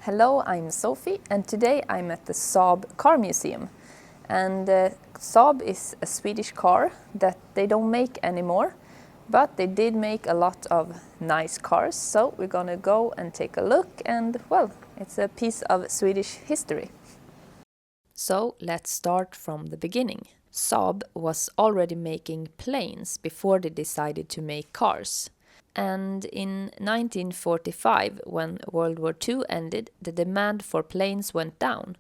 Hello, I'm Sophie, and today I'm at the Saab car museum. And Saab is a Swedish car that they don't make anymore, but they did make a lot of nice cars. So we're gonna go and take a look, and well, it's a piece of Swedish history. So let's start from the beginning. Saab was already making planes before they decided to make cars. And in 1945, when World War II ended, the demand for planes went down.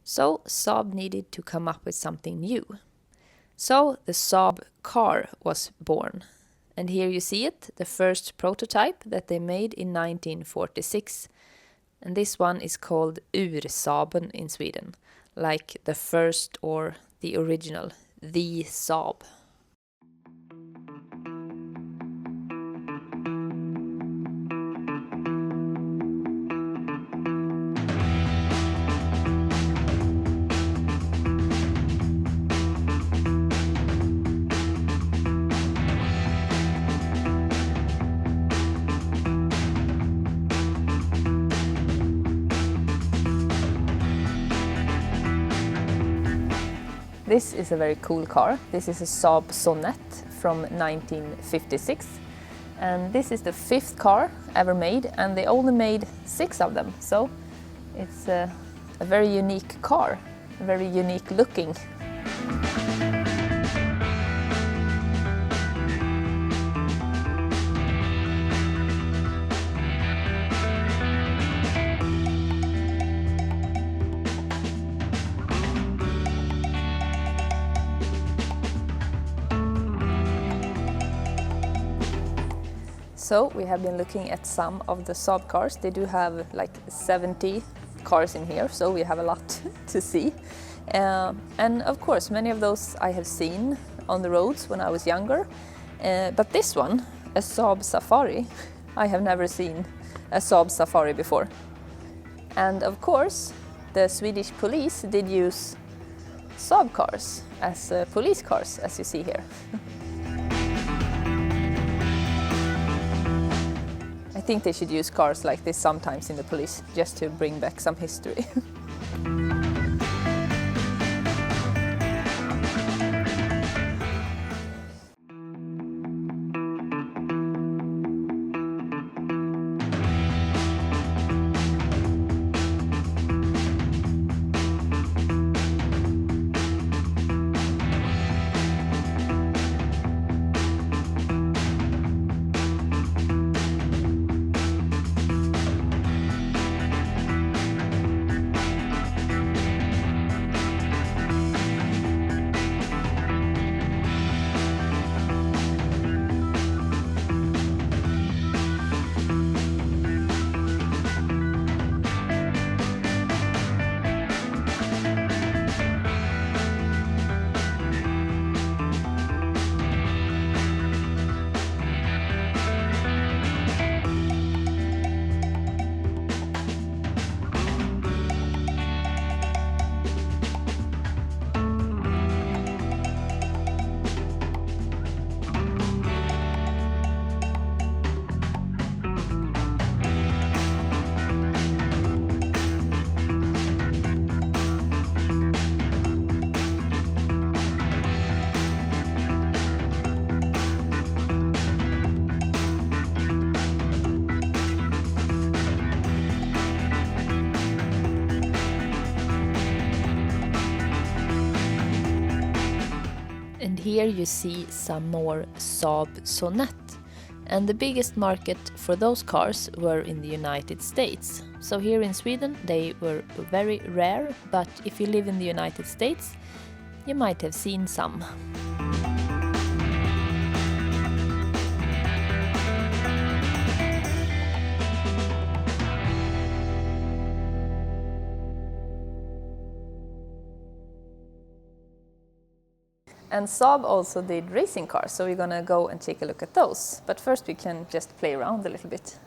So Saab needed to come up with something new. So the Saab car was born. And here you see it, the first prototype that they made in 1946. And this one is called Ur-Saaben in Sweden, like the first or the original, the Saab. This is a very cool car. This is a Saab Sonet from 1956. And this is the 5th car ever made, and they only made 6 of them. So it's a very unique car, very unique looking. So we have been looking at some of the Saab cars. They do have like 70 cars in here, so we have a lot to see. And of course, many of those I have seen on the roads when I was younger. But this one, a Saab Safari, I have never seen a Saab Safari before. And of course, the Swedish police did use Saab cars as police cars, as you see here. I think they should use cars like this sometimes in the police, just to bring back some history. And here you see some more Saab Sonet. And the biggest market for those cars were in the United States. So here in Sweden they were very rare, but if you live in the United States, you might have seen some. And Saab also did racing cars, so we're gonna go and take a look at those. But first we can just play around a little bit.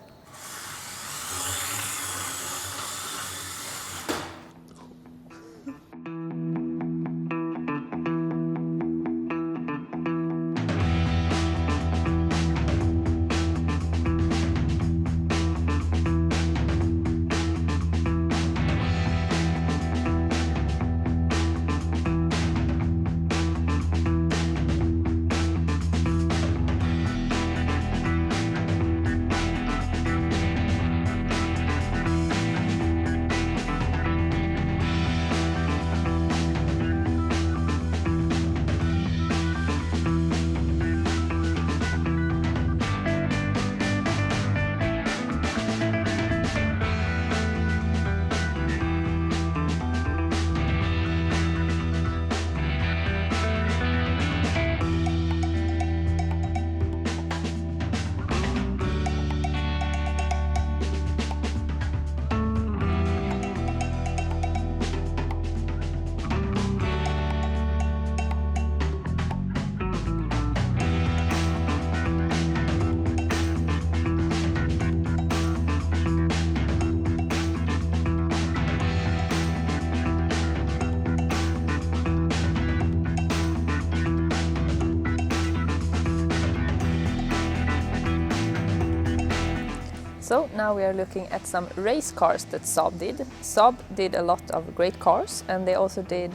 So now we are looking at some race cars that Saab did. Saab did a lot of great cars, and they also did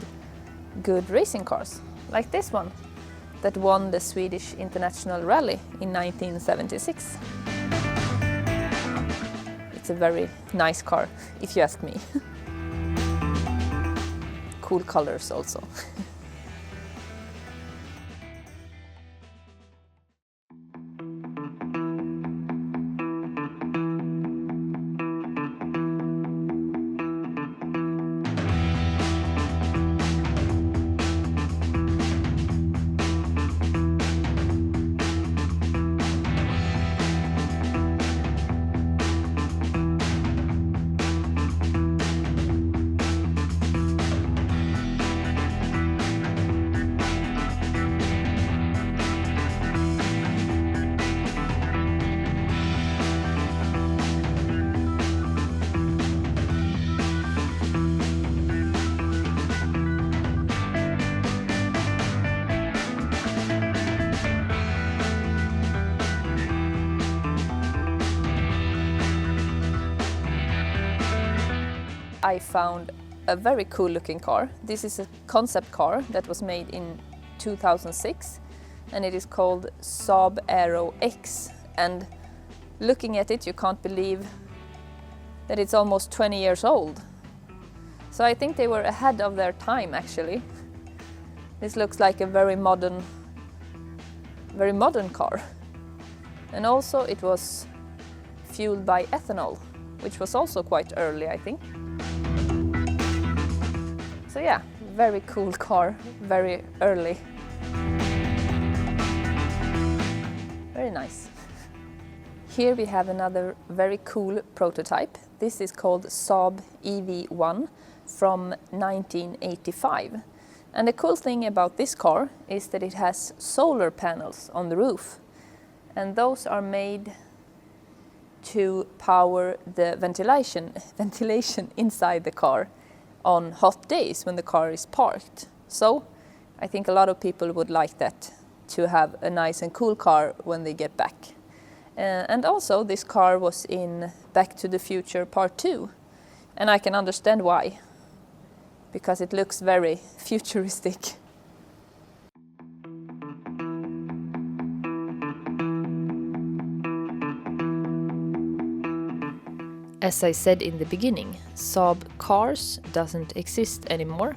good racing cars, like this one that won the Swedish International Rally in 1976. It's a very nice car, if you ask me. Cool colors also. I found a very cool looking car. This is a concept car that was made in 2006 and it is called Saab Aero X, and looking at it you can't believe that it's almost 20 years old. So I think they were ahead of their time actually. This looks like a very modern car. And also it was fueled by ethanol, which was also quite early, I think. So yeah, very cool car, very early. Very nice. Here we have another very cool prototype. This is called Saab EV1 from 1985. And the cool thing about this car is that it has solar panels on the roof. And those are made to power the ventilation inside the car on hot days when the car is parked. So I think a lot of people would like that, to have a nice and cool car when they get back. And also this car was in Back to the Future Part 2, and I can understand why, because it looks very futuristic. As I said in the beginning, Saab Cars doesn't exist anymore.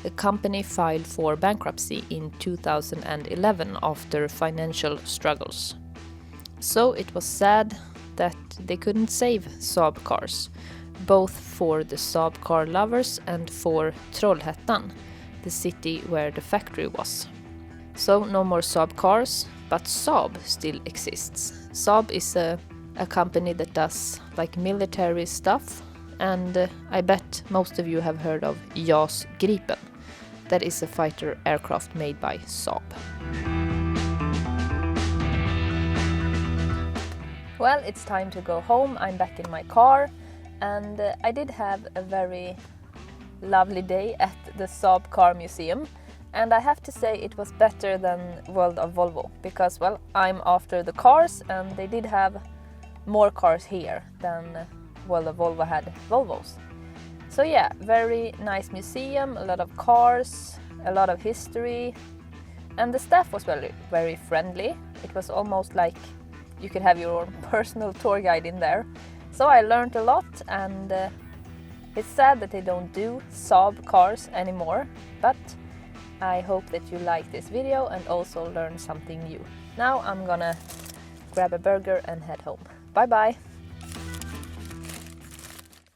The company filed for bankruptcy in 2011 after financial struggles. So it was sad that they couldn't save Saab Cars, both for the Saab car lovers and for Trollhättan, the city where the factory was. So no more Saab Cars, but Saab still exists. Saab is a company that does like military stuff, and I bet most of you have heard of JAS Gripen. That is a fighter aircraft made by Saab. Well, it's time to go home. I'm back in my car, and I did have a very lovely day at the Saab Car Museum, and I have to say it was better than World of Volvo, because, well, I'm after the cars and they did have more cars here than World of Volvo had Volvos. So yeah, very nice museum, a lot of cars, a lot of history, and the staff was very friendly. It was almost like you could have your own personal tour guide in there. So I learned a lot, and it's sad that they don't do Saab cars anymore, but I hope that you like this video and also learn something new. Now I'm gonna grab a burger and head home. Bye bye!